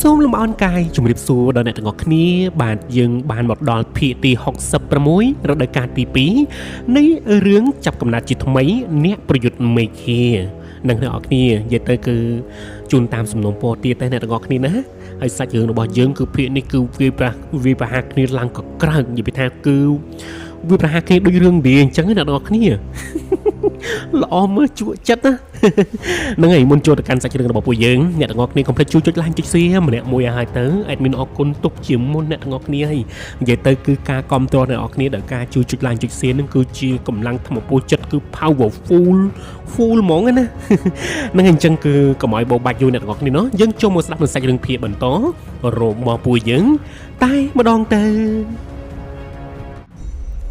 សូមលំអរកាយជំរាបសួរដល់អ្នកទាំងអស់គ្នាបាទយើងបានមកដល់ភាគទី66រដូវកាលទី2នៃរឿងចាប់កំណត់ជាថ្មីអ្នកប្រយុទ្ធមេឃានឹងអ្នកទាំងអស់គ្នានិយាយទៅគឺជូនតាមសំណុំពរទៀតតែអ្នកទាំងអស់គ្នាណាហើយសាច់រឿងរបស់យើងគឺភាគនេះគឺវាប្រហារគ្នាឡើងកក្រើកនិយាយថាគឺវាប្រហារគ្នាដូចរឿងវាអញ្ចឹងអ្នកទាំងអស់គ្នាល្អមើលជក់ចិត្តណាហ្នឹងហើយមុនចូលទៅកាន់សាច់រឿងរបស់ពួកយើងអ្នកទាំងអស់គ្នាកុំភ្លេចជួយចុច like ចុច share ម្នាក់មួយឲ្យទៅ admin អរគុណទុកជាមុនអ្នកទាំងអស់គ្នាហើយនិយាយទៅគឺការគាំទ្រអ្នកទាំងអស់គ្នាដោយការជួយចុច like ចុច share នឹងគឺជាកម្លាំងធម៌ពលចិត្តគឺ powerful ហ្មងណាហ្នឹងហើយអញ្ចឹងគឺកុំឲ្យបោបាច់យូរអ្នកទាំងអស់គ្នាយើងចូលមកស្ដាប់នៅសាច់រឿងភាគបន្តរបស់ពួកយើងតែម្ដងទៅ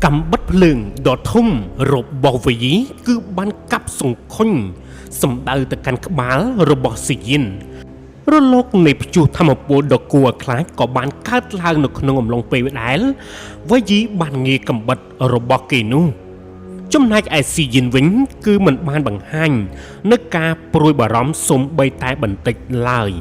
កំបិតភ្លើងដ៏ធំរបស់វីគឺបានកាប់សង្ខុញសម្ដៅទៅកាន់ក្បាលរបស់ស៊ីយិនរលកនៃព្យុះធម្មពលដ៏គួរឲ្យខ្លាចក៏បានកើតឡើងនៅក្នុងអំឡុងពេលដែលវីបានងាយកំបិតរបស់គេនោះចំណែកឯស៊ីយិនវិញគឺមិនបានបង្ហាញនៅការព្រួយបារម្ភសូម្បីតែបន្តិចឡើយ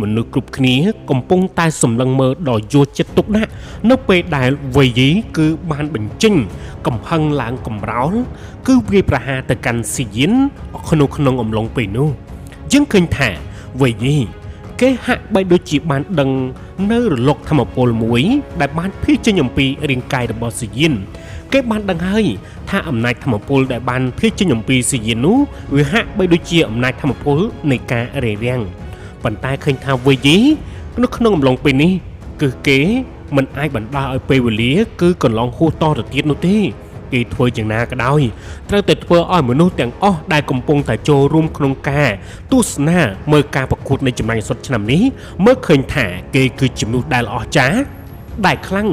មនុស្សគ្រប់គ្នាកំពុងតែសម្លឹងមើលដល់យកចិត្តទុកដាក់នៅពេលដែលវ័យគឺបានបញ្ចេញកំហឹងឡើងកំរោលគឺវាប្រហារទៅកាន់ស៊ីយិនក្នុងអំឡុងពេលនោះយើងឃើញថាវ័យគេហាក់បីដូចជាបានដឹងនៅរលកធម្មពលមួយដែលបានភាយចេញអំពីរាងកាយរបស់ស៊ីយិនគេបានដឹងហើយថាអំណាចធម្មពលដែលបានភាយចេញអំពីស៊ីយិននោះវាហាក់បីដូចជាអំណាចធម្មពលនៃការរារាំងប៉ុន្តែឃើញថាវ័យនៅក្នុងអំឡុងពេលនេះគឺគេមិនអាចបណ្ដាលឲ្យពេលវេលាគឺកន្លងហួសតទៅទៀតនោះទេគេធ្វើយ៉ាងណាក៏ដោយត្រូវតែធ្វើឲ្យមនុស្សទាំងអស់ដែលកំពុងតែចូលរួមក្នុងការទស្សនាមើលការប្រកួតនៃចម្ងាយសុទ្ធឆ្នាំនេះមើលឃើញថាគេគឺជាមនុស្សដែលអស្ចារ្យដែលខ្លាំង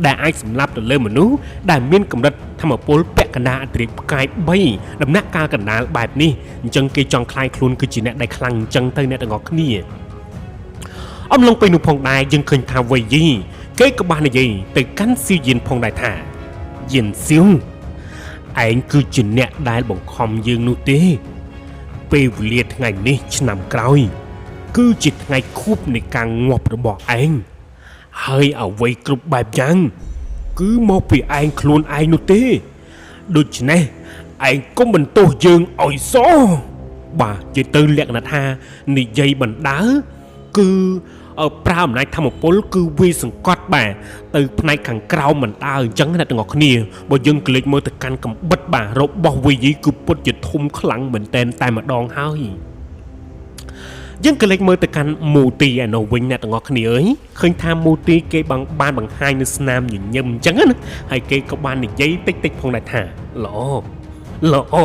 ដែលអាចសម្លាប់ទៅលើមនុស្សដែលមានកម្រិតធម្មពលពាក់កណ្ដាលអតិរិទ្ធផ្កាយ3ដំណាក់កាលកណ្ដាលបែបនេះអញ្ចឹងគេចង់ខ្លាយខ្លួនគឺជាអ្នកដែលខ្លាំងអញ្ចឹងទៅអ្នកទាំងអស់គ្នាអំឡុងពេលនោះផងដែរយើងឃើញថាវ័យគេក៏បាននិយាយទៅកាន់ស៊ីយិនផងដែរថាយិនសៀវឯងគឺជាអ្នកដែលបង្ខំយើងនោះទេពេលវេលាថ្ងៃនេះឆ្នាំក្រោយគឺជាថ្ងៃខួបនៃការងាប់របស់ឯងហើយអ្វីគ្រប់បែបយ៉ាងគឺមកពីឯងខ្លួនឯងនោះទេដូច្នេះឯងកុំបន្ទោសយើងឲ្យសោះបាទនិយាយទៅលក្ខណៈថានិយាយបណ្ដើគឺប្រើអំណាចធម្មពលគឺវាសង្កត់បាទទៅផ្នែកខាងក្រោមមិនដើអញ្ចឹងអ្នកទាំងអស់គ្នាបើយើងក្លេចមើលទៅកាន់កំបិតបាទរបស់វីគឺពុតជាធំខ្លាំងមែនតែនតែម្ដងហើយយើងក៏លេចមើលទៅកាន់មូទីឯនោះវិញអ្នកទាំងអស់គ្នាអើយឃើញថាមូទីគេបានបង្ហាញនៅស្នាមញញឹមអញ្ចឹងណាហើយគេក៏បាននិយាយតិចផងដែរថាល្អ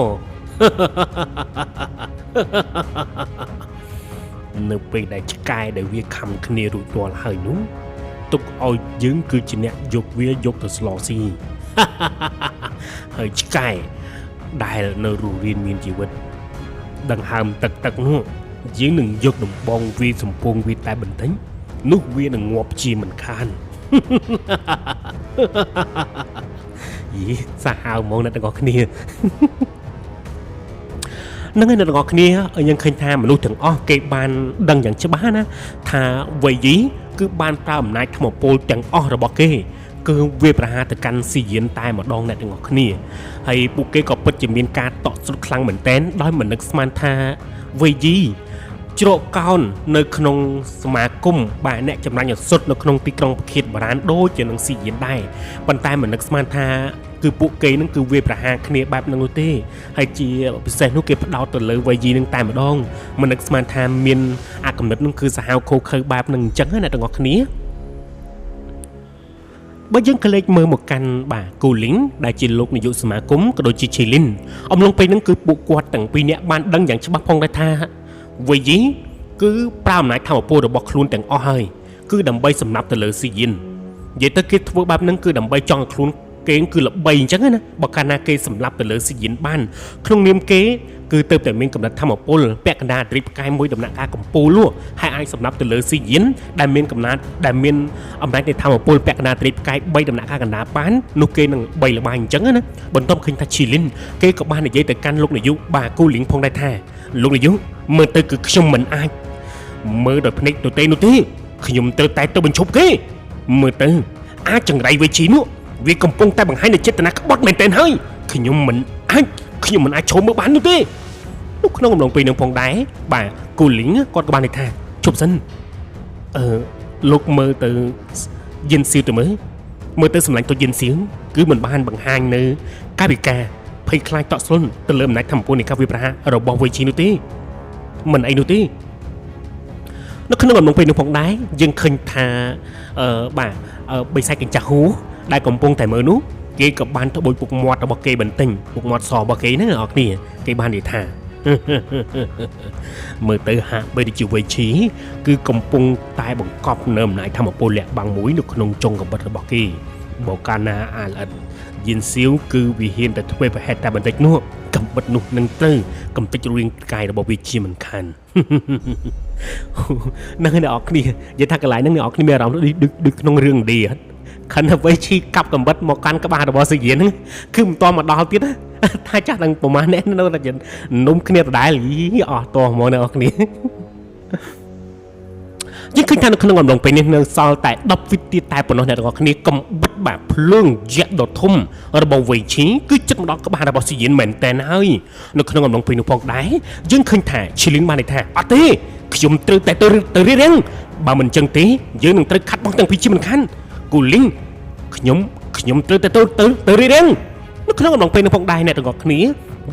នៅពេលដែលឆ្កែដែលវាខំគ្នារួចរាល់ហើយនោះទុកឲ្យយើងគឺជាអ្នកយកវាយកទៅស្លស៊ីហើយឆ្កែដែលនៅរស់រានមានជីវិតដង្ហើមទឹកនោះយើងនឹងយកដំបងវាសំពងវាតែបន្តិចនោះវានឹងងាប់ជាមិនខានយីសាហាវហ្មងអ្នកទាំងអស់គ្នានឹងឯអ្នកទាំងអស់គ្នាយើងឃើញថាមនុស្សទាំងអស់គេបានដឹងយ៉ាងច្បាស់ណាថាវ័យគឺបានប្រើអំណាចធម្មពលទាំងអស់របស់គេគឺវាប្រហារទៅកាន់ស៊ីយិនតែម្ដងអ្នកទាំងអស់គ្នាហើយពួកគេក៏ពិតជាមានការតក់ស្លុតខ្លាំងមែនតែនដោយមិននឹកស្មានថាវ័យជ្រកកោននៅក្នុងសមាគមបាទអ្នកចំណាញ់សុទ្ធនៅក្នុងទីក្រុងភៀតបារានដូចជានឹងស៊ីយិនដែរប៉ុន្តែមិននឹកស្មានថាគឺពួកគេនឹងគឺវាប្រហារគ្នាបែបហ្នឹងនោះទេហើយជាពិសេសនោះគេផ្ដោតទៅលើវ័យនឹងតែម្ដងមិននឹកស្មានថាមានអាកំណត់នឹងគឺសាហាវខូខើបែបហ្នឹងអញ្ចឹងណាទាំងអស់គ្នាបើយើងក៏លេចមើលមកកាន់បាទគូលីងដែលជាលោកនាយកសមាគមក៏ដូចជាឈីលីនអំឡុងពេលហ្នឹងគឺពួកគាត់ទាំងពីរនាក់បានដឹងយ៉ាងច្បាស់ផងដែរថាវ័យគឺប្រើអំណាចធម្មពលរបស់ខ្លួនទាំងអស់ហើយគឺដើម្បីសម្លាប់ទៅលើស៊ីយិននិយាយទៅគេធ្វើបែបហ្នឹងគឺដើម្បីចង់ឲ្យខ្លួនគេគឺល្បីអញ្ចឹងណាបើកាលណាគេសម្លាប់ទៅលើស៊ីយិនបានក្នុងនាមគេគឺទៅតែមានកំណត់ធម្មពលពាក់កណ្ដាលអតិរិទ្ធផ្កាយមួយដំណាក់កាលកម្ពូលនោះហើយអាចសម្លាប់ទៅលើស៊ីយិនដែលមានកំណត់ដែលមានអំណាចនៃធម្មពលពាក់កណ្ដាលអតិរិទ្ធផ្កាយ3ដំណាក់កាលកណ្ដាលបាននោះគេនឹងបីល្បាញអញ្ចឹងណាបន្ទាប់ឃើញថាឈីលីនគេក៏បាននិយាយទៅកាន់លោកនាយកបាទគូលីងផងដែរថាលោកនាយកមើលទៅគឺខ្ញុំមិនអាចមើលដោយភ្នែកទៅទេនោះទេ ខ្ញុំត្រូវតែទៅបញ្ឈប់គេមើលទៅអាចចង្រៃវិជីនោះវាកំពុងតែបង្ហាញនូវចេតនាក្បត់មែនទែនហើយខ្ញុំមិនអាចឈប់មើលបាននោះទេនៅក្នុងអំឡុងពេលនឹងផងដែរបាទគូលីងគាត់ក៏បាននិយាយថាជប់សិនលោកមើលទៅយិនសៀវទៅមើលទៅសម្លាញ់ទៅយិនសៀវគឺមិនបានបង្ហាញនៅកាយវិការភ័យខ្លាចតក់ស្លុនទៅលើអំណាចធម្មពលនៃការវិប្រហារបស់វិជីនោះទេមិនអីនោះទេនៅក្នុងអំឡុងពេលនោះផងដែរយើងឃើញថាបាទបិសាចកញ្ចាស់ហួរដែលកំពុងតែមើលនោះគេក៏បានត្បូចពុកមាត់របស់គេបន្ទិញពុកមាត់សរបស់គេហ្នឹងអ្នកគ្នាគេបាននិយាយថាមើលទៅហាក់បីដូចជាវ័យឈីគឺកំពុងតែបង្កប់នៅអំណាចធម្មពលលាក់បាំងមួយនៅក្នុងចុងកបិតរបស់គេបើកាលណាអាលអិតយិនសៀវគឺវាហ៊ានតែធ្វើប្រហែលតែបន្តិចនោះកំបិតនោះនឹងទៅកំតិចរាងកាយរបស់វាជាមិនខាននឹងអ្នកនរគ្នានិយាយថាកន្លែងហ្នឹងអ្នកនរគ្នាមានអារម្មណ៍ដូចក្នុងរឿងឌីអត់ខណ្ឌវ័យឈីកាប់កំបិតមកកាន់ក្បាលរបស់សយានហ្នឹងគឺមិនតមកដល់ទៀតណាថាចាស់ដល់ប្រហែលអ្នកនៅតែនំគ្នាដដែលអស់តោះហ្មងអ្នកនរគ្នាយើងឃើញថានៅក្នុងអំឡុងពេលនេះនៅសល់តែ10វិទៀតតែប៉ុណ្ណោះអ្នកទាំងអស់គ្នាកំបិតបាទភ្លើងយក្សដ៏ធំរបស់វ័យឈីគឺចិត្តមកដល់ក្បាលរបស់សយានមែនតែនហើយនៅក្នុងអំឡុងពេលនោះផងដែរយើងឃើញថាឈីលីនបាននិយាយថាអត់ទេខ្ញុំត្រូវតែទៅរៀងបើមិនចឹងទេយើងនឹងត្រូវខាត់បង់ទាំងពីរជាមិនខានគូលីងខ្ញុំត្រូវតែទៅរៀងនៅក្នុងអំឡុងពេលនោះផងដែរអ្នកទាំងអស់គ្នា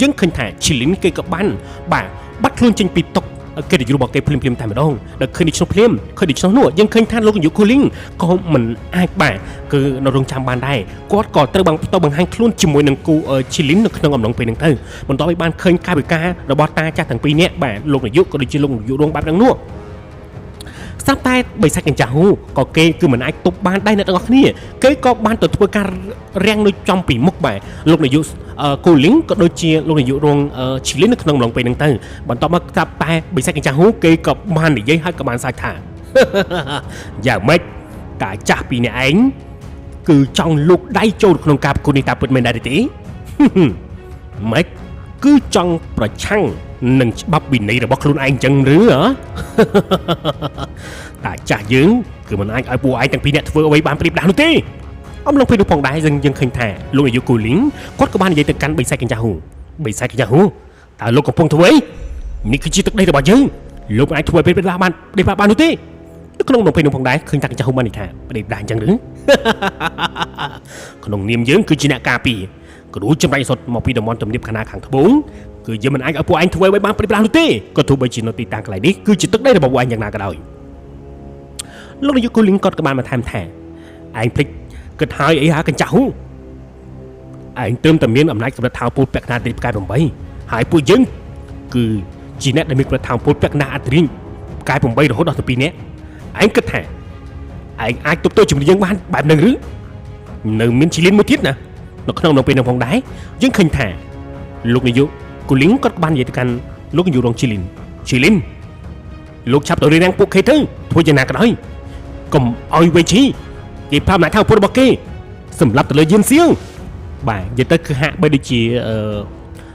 យើងឃើញថាឈីលីនគេក៏បានបាទបាត់ខ្លួនចេញពីតុកគេនិយាយរបស់គេភ្លាមតែម្ដងដល់ឃើញដូច្នោះភ្លាមឃើញដូច្នោះនោះយើងឃើញថាលោកនាយកគូលីងក៏មិនអាចបាទគឺនៅរងចាំបានដែរគាត់ក៏ត្រូវបង្ហាញខ្លួនជាមួយនឹងគូឈីលីននៅក្នុងអំឡុងពេលហ្នឹងទៅបន្ទាប់ពីបានឃើញកាយវិការរបស់តាចាស់ទាំងពីរនាក់បាទលោកនាយកក៏ដូចជាលោកនាយករងបែបហ្នឹងនោះស្រាប់តែបិសាចកញ្ចាស់ហូក៏គេគឺមិនអាចទប់បានដែរអ្នកទាំងអស់គ្នាគេក៏បានទៅធ្វើការរាំងនៅចំពីមុខបាទលោកនាយកគូលីងក៏ដូចជាលោកនាយករងឈីលីននៅក្នុងអំឡុងពេលហ្នឹងទៅបន្ទាប់មកស្រាប់តែបិសាចកញ្ចាស់ហូគេក៏បាននិយាយហើយក៏បានសាច់ថាយ៉ាងម៉េចតាចាស់ពីរនាក់ឯងគឺចង់លូកដៃចូលក្នុងការប្រកួតនេះតាពិតមែនដែរទេម៉េចគឺចង់ប្រឆាំងនឹងច្បាប់វិន័យរបស់ខ្លួនឯងចឹងឬតាចាស់យើងគឺមិនអាចឲ្យពួកឯងទាំងពីរនាក់ធ្វើអ្វីបានព្រៀបដាស់នោះទេអំឡុងពេលនោះផងដែរយើងឃើញថាលោកនាយកគូលីងគាត់ក៏បាននិយាយទៅកាន់បិសាចកញ្ចាស់ហូតើលោកកំពុងធ្វើអីនេះគឺជាទឹកដីរបស់យើងលោកមិនអាចធ្វើឲ្យព្រៀបដាស់បាននោះទេនៅក្នុងអំឡុងពេលនោះផងដែរឃើញតាកញ្ចាស់ហូបាននិយាយថាព្រៀបដាស់អញ្ចឹងឬក្នុងនាមយើងគឺជាអ្នកការពារគ្រូចម្រៃសុតមកពីតំបន់ទំនាបខាងខាងត្បូងគឺយើងមិនអាចឲ្យពួកឯងធ្វើឲ្យបានព្រៀបដាស់នោះទេក៏ទោះបីជានៅទីតាំងកន្លែងនេះគឺជាទឹកដីរបស់ពួកឯងយ៉ាងណាក៏ដោយលោកនាយកគូលីងគាត់ក៏បានបន្ថែមថាឯងភ្លេចគិតហើយអីហ่าកញ្ចាស់ហូឯងត្រឹមតែមានអំណាចសម្រាប់ថោពលពាក់កណ្ដាលទីផ្កាយ8ហើយពួកយើងគឺជាអ្នកដែលមានប្រថោពលពាក់កណ្ដាលអត្តរិញផ្កាយ8រហូតដល់ទៅ2នាក់ឯងគិតថាឯងអាចទប់ទល់ជាមួយយើងបានបែបហ្នឹងឬនៅមានឈីលីនមួយទៀតណានៅក្នុងពេលនោះផងដែរយើងឃើញថាលោកនាយកគូលីងគាត់បាននិយាយទៅកាន់លោកនាយករងឈីលីនលោកឆាប់ទៅរៀបរៀងពួកគេទៅធ្វើយ៉ាងណាក៏ដោយកុំឲ្យវេឈីគេប្រាប់អ្នកថាពុទ្ធរបស់គេសម្រាប់ទៅលើយិនសៀវបាទនិយាយទៅគឺហាក់បីដូចជា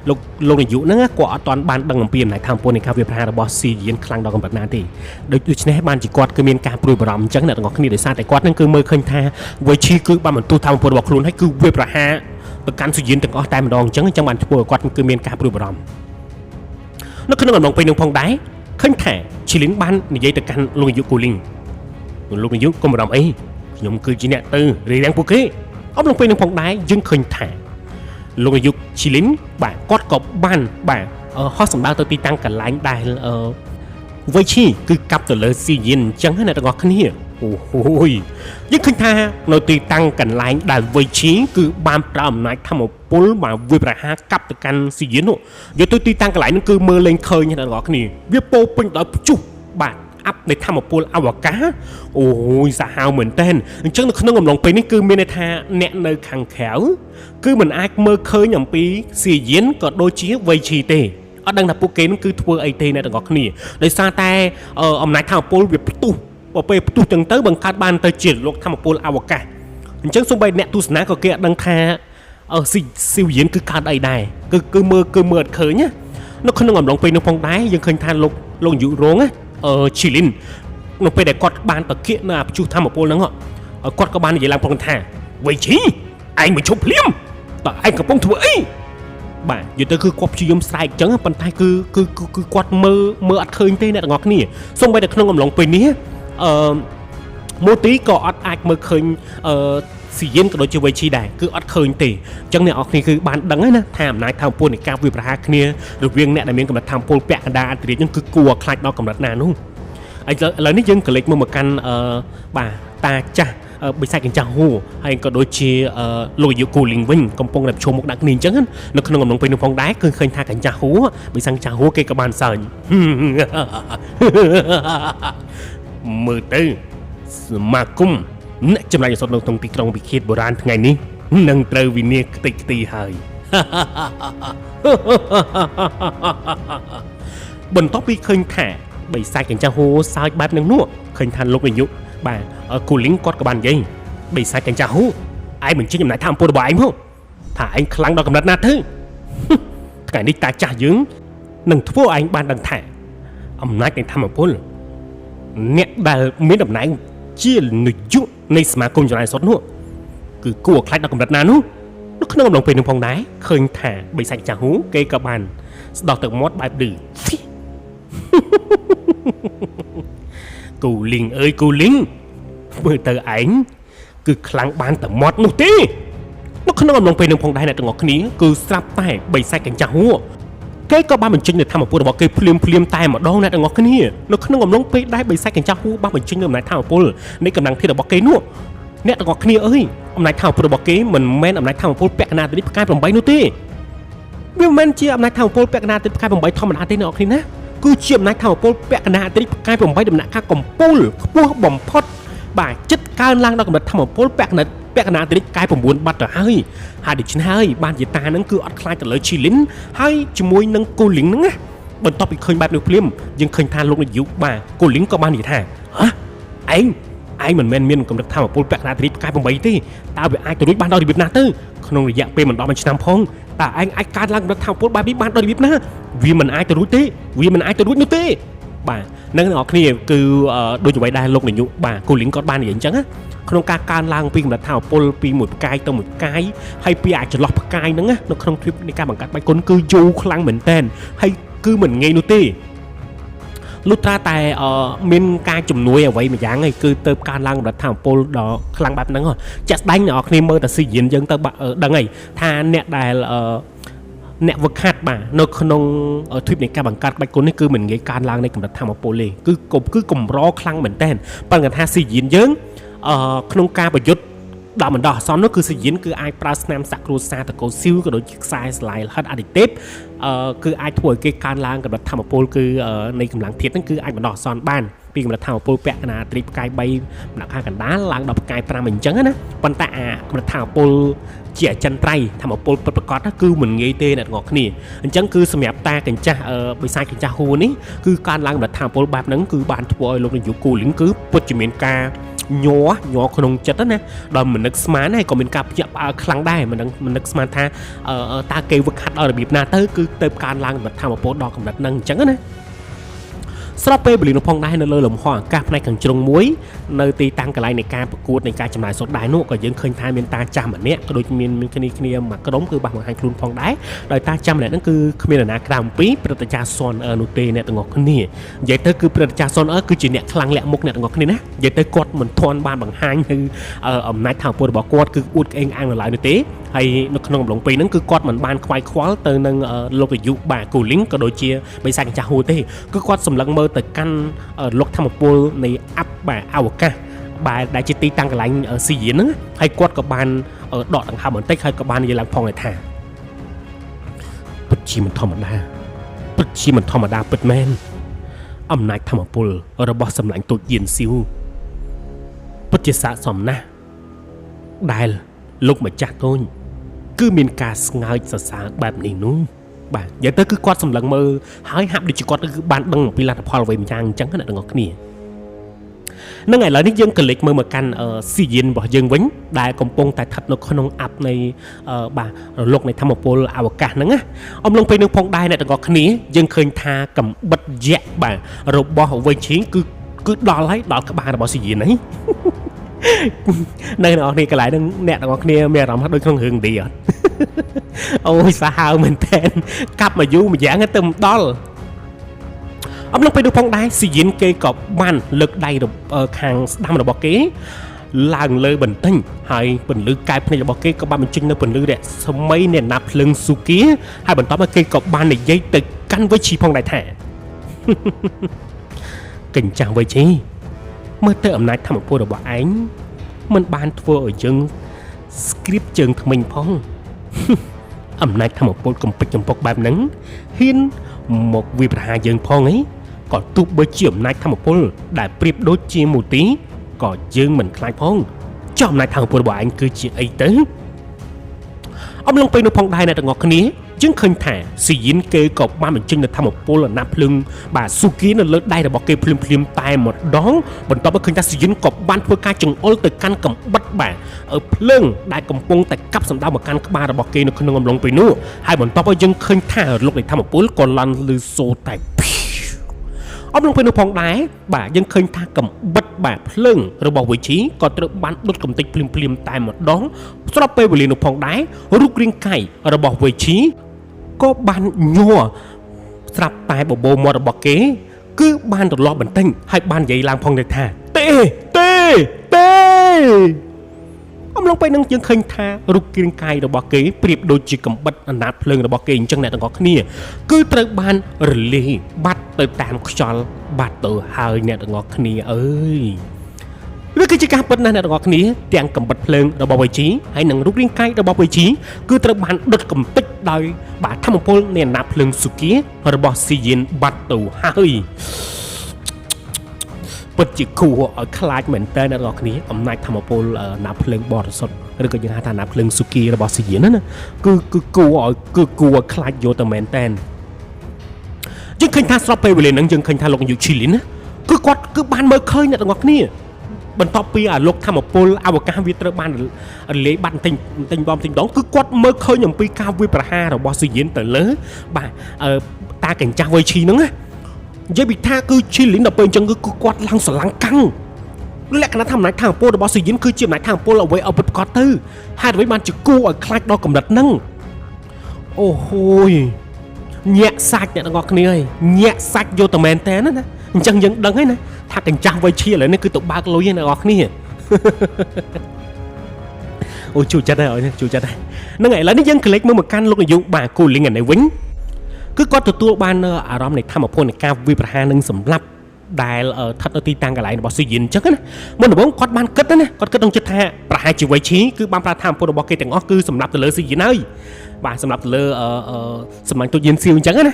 លោកនាយកហ្នឹងគាត់អត់ទាន់បានដឹងអំពីអំណាចធម្មពលនៃការវាប្រហាររបស់ស៊ីយិនខ្លាំងដល់កម្រិតណាទេដូច្នេះបានជាគាត់គឺមានការព្រួយបារម្ភអញ្ចឹងអ្នកទាំងអស់គ្នាដោយសារតែគាត់ហ្នឹងគឺមើលឃើញថាវេឈីគឺបានបន្ទោសធម្មពលរបស់ខ្លួនហើយគឺវាប្រហារទៅកាន់ស៊ីយិនទាំងអស់តែម្ដងអញ្ចឹងបានធ្វើឲ្យគាត់គឺមានការព្រួយបារម្ភនៅក្នុងអំឡុងពេលនោះផងដែរឃើញថាឈីលីនបាននិយាយទៅកាន់លោកនាយកគូលីងលោកនាយកកុំបារម្ភអីខ្ញុំគឺជាអ្នកទៅរៀបរៀងពួកគេអំឡុងពេលនោះផងដែរយើងឃើញថាលោកនាយកឈីលីនបាទគាត់ក៏បានបាទហោះសម្ដៅទៅទីតាំងកន្លែងដែលវ័យឈីគឺកាប់ទៅលើស៊ីយិនអញ្ចឹងណាអ្នកទាំងអស់គ្នាអូហូយយើងឃើញថានៅទីតាំងកន្លែងដែលវ័យឈីគឺបានប្រើអំណាចធម្មពលមកវាប្រហារកាប់ទៅកាន់ស៊ីយិននោះយកទៅទីតាំងកន្លែងនោះគឺមើលលេងឃើញអ្នកទាំងអស់គ្នាវាពោពេញដោយព្យុះបាទអាប់នៃធម្មពលអវកាសអូយសាហាវមែនតើអញ្ចឹងនៅក្នុងអំឡុងពេលនេះគឺមានន័យថាអ្នកនៅខាងក្រៅគឺមិនអាចមើលឃើញអំពីស៊ីយិនក៏ដូចជាវ័យឈីទេអត់ដឹងថាពួកគេនឹងគឺធ្វើអីទេអ្នកទាំងអស់គ្នាដោយសារតែអំណាចធម្មពលវាផ្ទុះពេលផ្ទុះចឹងទៅបង្កើតបានទៅជាលោកធម្មពលអវកាសអញ្ចឹងសូម្បីអ្នកទស្សនាក៏គេអត់ដឹងថាស៊ីយិនគឺកើតអីដែរគឺមើលអត់ឃើញណានៅក្នុងអំឡុងពេលនោះផងដែរយើងឃើញថាលោកនាយករងឈីលីន នៅពេលដែលគាត់បានតគៀកនៅព្យុះធម្មពលហ្នឹងគាត់ក៏បាននិយាយឡើងប្រាប់ថាវៃឈីឯងមកឈប់ភ្លាមតើឯងកំពុងធ្វើអីបាទនិយាយទៅគឺគាត់ព្យាយាមស្រែកអញ្ចឹងប៉ុន្តែគឺគាត់មើលអត់ឃើញទេអ្នកទាំងអស់គ្នាសូម្បីតែក្នុងអំឡុងពេលនេះមូទីក៏អត់អាចមើលឃើញស៊ីយិនក៏ដូចជាវៃឈីដែរគឺអត់ឃើញទេអញ្ចឹងអ្នកនរគ្នាគឺបានដឹងហើយណាថាអំណាចធម្មពលនៃការវាយប្រហារគ្នារវាងអ្នកដែលមានកម្រិតធម្មពលពាក់កណ្ដាលអន្តរិយហ្នឹងគឺគួរខ្លាចដល់កម្រិតណានោះឥឡូវនេះយើងក៏លេចមកកាន់បាទតាចាស់បិសាចកញ្ចាស់ហួរហើយក៏ដូចជាលោកអាយុគូលីងវិញកំពុងតែប្រជុំមុខដាក់គ្នាអញ្ចឹងនៅក្នុងអំឡុងពេលនោះផងដែរគឺឃើញថាកញ្ចាស់ហួរបិសាចកញ្ចាស់ហួរគេក៏បានសើចមើលទៅសមាគមអ្នកចម្លែកអសត់នៅក្នុងទីក្រុងវិខេតបុរាណថ្ងៃនេះនឹងត្រូវវិនាសខ្ទេចខ្ទីហើយបន្ទាប់ពីឃើញថាបិសាចកញ្ចាស់ហួរសើចបែបហ្នឹងនោះឃើញថាលោកអាយុបាទគូលីងគាត់ក៏បាននិយាយបិសាចកញ្ចាស់ហួរឯងបញ្ចេញអំណាចធម្មពលរបស់ឯងមកថាឯងខ្លាំងដល់កម្រិតណាទៅថ្ងៃនេះតាចាស់យើងនឹងធ្វើឯងបានដឹងថាអំណាចនៃធម្មពលអ្នកដែលមានតំណែងជានាយកនៃសមាគមចម្លែកសុទ្ធនោះគឺគួរខ្លាចដល់កម្រិតណានោះនៅក្នុងអំឡុងពេលនោះផងដែរឃើញថាបិសាចកញ្ចាស់ហួរគេក៏បានស្ដោះទឹកមាត់បែបឌឺគូលីងអើយគូលីងមើលទៅឯងគឺខ្លាំងបានតែមាត់នោះទេនៅក្នុងអំឡុងពេលនោះផងដែរអ្នកទាំងអស់គ្នាគឺស្រាប់តែបិសាចកញ្ចាស់ហួរគេក៏បានបញ្ចេញនូវធម្មពលរបស់គេភ្លាមតែម្ដងអ្នកទាំងអស់គ្នានៅក្នុងអំឡុងពេលដែលបិសាចកញ្ចាស់ហួរបានបញ្ចេញនូវអំណាចធម្មពលនៃកម្លាំងធាតុរបស់គេនោះអ្នកទាំងអស់គ្នាអើយអំណាចធម្មពលរបស់គេមិនមែនអំណាចធម្មពលពាក់កណ្ដាលទៅនេះផ្កាយ8នោះទេវាមិនមែនជាអំណាចធម្មពលពាក់កណ្ដាលទៅផ្កាយ8ធម្មតាទេអ្នកទាំងអស់គ្នាណាគឺជាអំណាចធម្មពលពាក់កណ្ដាលអតិរិទ្ធផ្កាយ8ដំណាក់កាលកំពូលខ្ពស់បំផុតបាទចិត្តកើនឡើងដល់កម្រិតធម្មពលពាក់កណ្ដាលអតិរិទ្ធកាយ9បាត់ទៅហើយដូច្នេះហើយបានជាតាហ្នឹងគឺអត់ខ្លាចទៅលើឈីលីនហើយជាមួយនឹងគូលីងហ្នឹងណាបន្ទាប់ពីឃើញបែបនេះភ្លាមយើងឃើញថាលោកនាយកបាទគូលីងក៏បាននិយាយថាហ៎ឯងមិនមែនមានកម្រិតធម្មពលពាក់កណ្ដាលអតិរិទ្ធផ្កាយ8ទេតើវាអាចទៅរួចបានដល់របៀបណាទៅក្នុងរយៈពេលមិនដល់1ឆ្នាំផងតើឯងអាចកើតឡើងកម្រិតធម្មពលបែបនេះបានដល់របៀបណាវាមិនអាចទៅរួចទេវាមិនអាចទៅរួចនោះទេបាទនឹងអ្នកនរគ្នាគឺដូចអ្វីដែរលោកនាយកបាទគូលីងគាត់បាននិយាយអញ្ចឹងណាក្នុងការកើនឡើងពីកម្រិតធម៌ពលពីមួយផ្កាយទៅមួយផ្កាយហើយពីអាចចន្លោះផ្កាយហ្នឹងណានៅក្នុងទ្វីបនៃការបង្កើតបែកគុណគឺយូរខ្លាំងមែនតើហើយគឺមិនងាយនោះទេលុះត្រាតែមានការជំនួយអ្វីមួយយ៉ាងឯងគឺទៅកើនឡើងកម្រិតធម៌ពលដល់ខ្លាំងបែបហ្នឹងចាក់ស្ដែងអ្នកនរគ្នាមើលតែស៊ីយានយើងទៅដឹងហើយថាអ្នកដែលអ្នកវឹកហាត់បាទនៅក្នុងទ្វីបនៃការបង្កើតក្បាច់គុណនេះគឺមិនងាយកើនឡើងនៃកម្រិតធម៌ពលទេគឺកម្រខ្លាំងមែនតើប៉ុន្តែថាស៊ីយានយើងក្នុងការប្រយុទ្ធដល់បណ្ដោះអាសន្ននោះគឺស៊ីយានគឺអាចប្រើស្នាមសាក់គ្រួសារតកោស៊ីវក៏ដូចជាខ្សែស្លាយហិតអាឌីទេពគឺអាចធ្វើឲ្យគេកើនឡើងកម្រិតធម៌ពលគឺនៃកម្លាំងធាតុហ្នឹងគឺអាចបណ្ដោះអាសន្នបានពីកម្រិតធម៌ពលពាក់កណ្ដាលត្រីផ្កាយ3ដំណាក់កាលកណ្ដាលឡើងដល់ផ្កាយ5អញ្ចឹងណាប៉ុន្តែកម្រិតធម៌ពលជាអចិន្ត្រៃយ៍ធម៌ពលពិតប្រាកដគឺមិនងាយទេអ្នកទាំងអស់គ្នាអញ្ចឹងគឺសម្រាប់តាកញ្ចាស់បិសាចកញ្ចាស់ហួរនេះគឺកើនឡើងកម្រិតធម៌ពលបែបហ្នឹងគឺបានធ្វើឲ្យលោកនាយកគូលីងគឺពិតជាមានការញ័រក្នុងចិត្តណាដល់មិននឹកស្មានហើយក៏មានការភ្ញាក់ផ្អើលខ្លាំងដែរមិននឹកស្មានថាតើគេវឹកហាត់ដល់របៀបណាទៅគឺទៅកើនឡើងកម្រិតធម៌ពលដល់កម្រិតហ្នឹងអញ្ចឹងណាស្របពេលវេលានោះផងដែរនៅលើលំហអាកាសផ្នែកខាងជ្រុងមួយនៅទីតាំងកន្លែងនៃការប្រកួតនៃការចំណាយសុទ្ធដែរនោះក៏យើងឃើញថាមានតាចាស់ម្នាក់ក៏ដូចមានគ្នាមួយក្រុមគឺបានបង្ហាញខ្លួនផងដែរដោយតាចាស់ម្នាក់ហ្នឹងគឺគ្មាននរណាក្រៅអំពីព្រឹទ្ធាចារ្យស៊ននោះទេអ្នកទាំងអស់គ្នានិយាយទៅគឺព្រឹទ្ធាចារ្យស៊នគឺជាអ្នកខ្លាំងលាក់មុខអ្នកទាំងអស់គ្នាណានិយាយទៅគាត់មិនធន់បានបង្ហាញនៅអំណាចធម៌ពលរបស់គាត់គឺអួតក្អេងអាងនៅឡើយនោះទេហើយនៅក្នុងអំឡុងពេលហ្នឹងគឺគាត់មិនបានខ្វាយខ្វល់ទៅនឹងលោកអាយុបាទគូលីងក៏ដូចជាបិសាចកញ្ចាស់ហួរទេគឺគាត់សម្លឹងមើលទៅកាន់លោកធម្មពលនៃបាទអវកាសបាទដែលជាទីតាំងកន្លែងស៊ីយានហ្នឹងហើយគាត់ក៏បានដកដង្ហើមបន្តិចហើយក៏បាននិយាយឡើងផងថាពិតជាមិនធម្មតាពិតមែនអំណាចធម្មពលរបស់សម្លាញ់ទូចយានស៊ីវពិតជាស័ក្តិសមណាស់ដែលលោកម្ចាស់តូចគឺមានការស្ងើចសរសើរបែបនេះនោះបាទនិយាយទៅគឺគាត់សម្លឹងមើលហើយហាក់ដូចជាគាត់គឺបានដឹងអំពីលទ្ធផលអ្វីម្យ៉ាងអញ្ចឹងណាអ្នកទាំងអស់គ្នានឹងឥឡូវនេះយើងក៏លេចមើលមកកាន់ស៊ីយានរបស់យើងវិញដែលកំពុងតែស្ថិតនៅក្នុងអាប់នៃបាទរលកនៃធម្មពលអវកាសហ្នឹងណាអំឡុងពេលនោះផងដែរអ្នកទាំងអស់គ្នាយើងឃើញថាកំបិតយក្សបាទរបស់វៃឈីងគឺ cứ đo lấy đo các bạn là bỏ xì gì nấy nơi nào thì cái lại đang nẹt ở kia mẹ làm hết đôi không hưởng đi rồi ôi sao mình tên cặp mà du mà giảng cái tầm đó ông lúc phải được phong đai xì dính kê cọp ban lực đầy được hàng đam được bỏ kế làng lơi bình tĩnh hay bình lư cài này bỏ kế có ba mình chinh nó bình lư đẹp xong mấy nền nạp lưng su kia hai bình tóm mà kê cọp ban này dây từ căn với chi phong đại thẻ kính chào với chi mới tới ẩm này thăm một vô được bỏ ánh mình ban vô ở chân script chân của mình phong ẩm này thăm một vô cùng bịch trong bọc bạp nắng hiên một việc hà dân phong ấy còn tụ bởi chiếm này thăm một vô đã priệp đốt chia một tí còn dương mình khai phong trong này thăm một vô bỏ anh cứ chỉ ấy tới ông long pay nó phong đai này được ngọt khné chứng khơi thả xì dính kê cọc ba mình chân là thăm một vô là nạp lưng bà su kiến là lớn đây là bỏ kê phim phim tai một đón bọn tao bắt khơi ta xì dính cọc ban phơi ca chừng ôi từ căn cầm bắt bà ở lưng đại cầm pông tại cắp sầm đau một căn ba là bỏ kê nó không ngầm long pay nữa hai bọn tao bắt dân khơi thả lúc này thăm một vô còn lăn lư xô tại ông long pay nó phong đai bà dân khơi thả cầm bắt bà lưng rồi bỏ vị trí còn tự bán đốt cầm tịch phim phim tai một đón sau đó pay về liền nó phong đai rút riêng cày rồi bỏ vị trí có ban nhua sạp tai bộ bồ mò bọc kế cứ ban được lo bình tĩnh hay ban giấy làm phong để thả tê ông long bay năng chứng khinh tha rút kiên cài được bọc kế priệp đôi chỉ cầm bắt nát lưng được bọc kế chân này đang có khnia cứ tới ban rì bắt tới tam cho bắt từ hai này đang có khnia ơi với cái chiếc cáp bên này là ngọt ní tiếng cầm bật lên rồi bảo vị trí hay năng rút riêng cay rồi bảo vị trí cứ tới bàn đứt cầm tích đời bà thăm một pol nền nạp lưng su kia rồi bảo xì dính bắt tù hơi bật chỉ khu ở khai mình tên là ngọt ní hôm nay thăm một pol nạp lưng bò sốt rồi có những hai thằng nạp lưng su kia rồi bảo xì dính nữa cứ khu ở khai vô tầm mình tên nhưng khinh tha sắp về liền năng nhưng khinh tha lục nhiều chi lín cứ quát cứ ban mới khơi này là ngọt ní bần top pi à lục tham một pol ao cá vi tơ ban lấy ban tinh bom tinh đón cứ quát mơ khơi nhầm pi cao vi praha rồi boss diễn từ lớn bà ta cảnh trang với chi nữa dây bị tha cứ chi lính đập bên chân cứ quát lăng sờ lăng căng lẽ cái nó thầm này thằng pol rồi boss diễn cứ chiếm này thằng pol ở với ở bật có tư hai với ban chữ cu ở class đo cầm đặt nâng ô hôi nhẹ sạch nhẹ ngọt này nhẹ sạch vô tầm men té nữa chẳng những đắng ấy nè thà cảnh trang với chia lại nó cứ tụng ba cái lối như này ngọt nè ôi chủ chặt đây chủ chặt đây nó ngày lấy nó dân click mới một căn lúc này dùng bà cô liên ngành này vĩnh cứ có từ tua ban ở đó này tham một phone này cao vi hà nâng sầm lấp đài ở thật ở ti tăng cái lại bỏ suy diễn chắc á mình được bốn con ban cất đó nè con cất trong chất ha bà hai chiều vị trí cứ ban ra tham phone bỏ cây tiền ngõ cứ sầm lấp từ lỡ suy diễn ơi bà sầm lấp từ lỡ sầm lấp tôi diễn siêu chắc á nè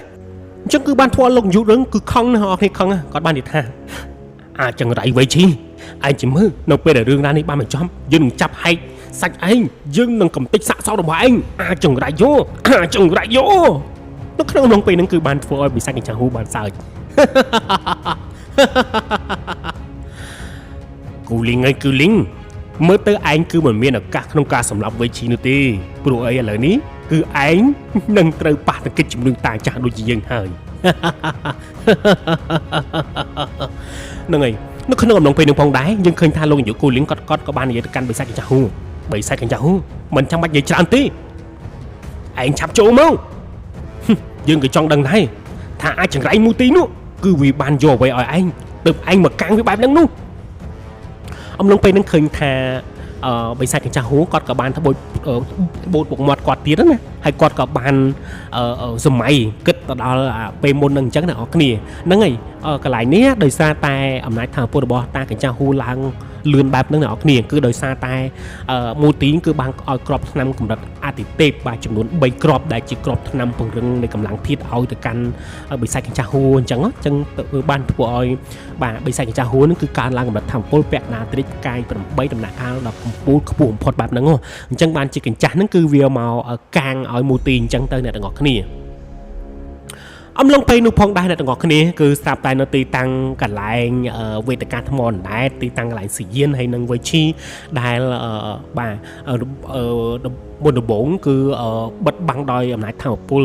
chẳng cứ ban thua lông dụ đứng cứ không họ hay không còn ban thì tha chẳng rải vậy chi ai chỉ mơ nó bây giờ đường ra đi ba mình chóm dừng chập hay sạch anh dừng nâng cầm tích xạ sau đồng anh chẳng rải vô chẳng rải vô nó không nông nó cứ ban thua bị sạch chẳng hú ban sao cú linh ơi cú linh mới tới anh cứ mình miên ở các nông ca sầm lọc với chi nữa ti pro ấy là ní cứ anh nâng trời bạc cái chim đường tài trả đôi chỉ dân hơi này nó không nằm lòng phê đường phong đáy nhưng khơi tha luôn những cô lính có ban gì căn bị sai cái hu bị sai cái hu mình chẳng bắt gì chán tí anh chắp chỗ mau nhưng cái trong đằng này thà ai chẳng rải mua tí nữa cứ vì ban vô vậy ở anh từ anh mà căng với bạn đang luôn ông long phê nó khơi tha bị sai cái hu có cả ban thằng bột bột mọt quạt tía đó nè hay quạt cả ban zoom mày kết đó là pe môn nâng chắc là ở cái này nó ngày cái lại nế đời xa tai ẩm lại thằng bột bò ta cái hu lang lươn bạp nó ở cái này cứ đời xa tai mua tiếng cứ ban crop năm cùng đặt tệp và chừng muốn bay crop đại chỉ crop năm phần rừng để cầm lăng thiết ao từ căn bị sai cái hu chẳng chẳng tự ban của bà bị sai cái hu nó cứ can lang cầm đặt thằng bột bẹt na tít cay tầm bay tầm nạ cao đọc bút buồn phật bạp nó chẳng ban chỉ cảnh chán nó cứ video màu càng ở mua tiền chẳng tới này là ngọt cái này អំឡុងពេលនោះផងដែរអ្នកទាំងអស់គ្នាគឺស្រាប់តែនៅទីតាំងកន្លែងវេទិកាថ្មដែរទីតាំងកន្លែងស៊ីយានហើយនឹងវេឈីដែលបាទមុនដំបូងគឺបិទបាំងដោយអំណាចធម្មពល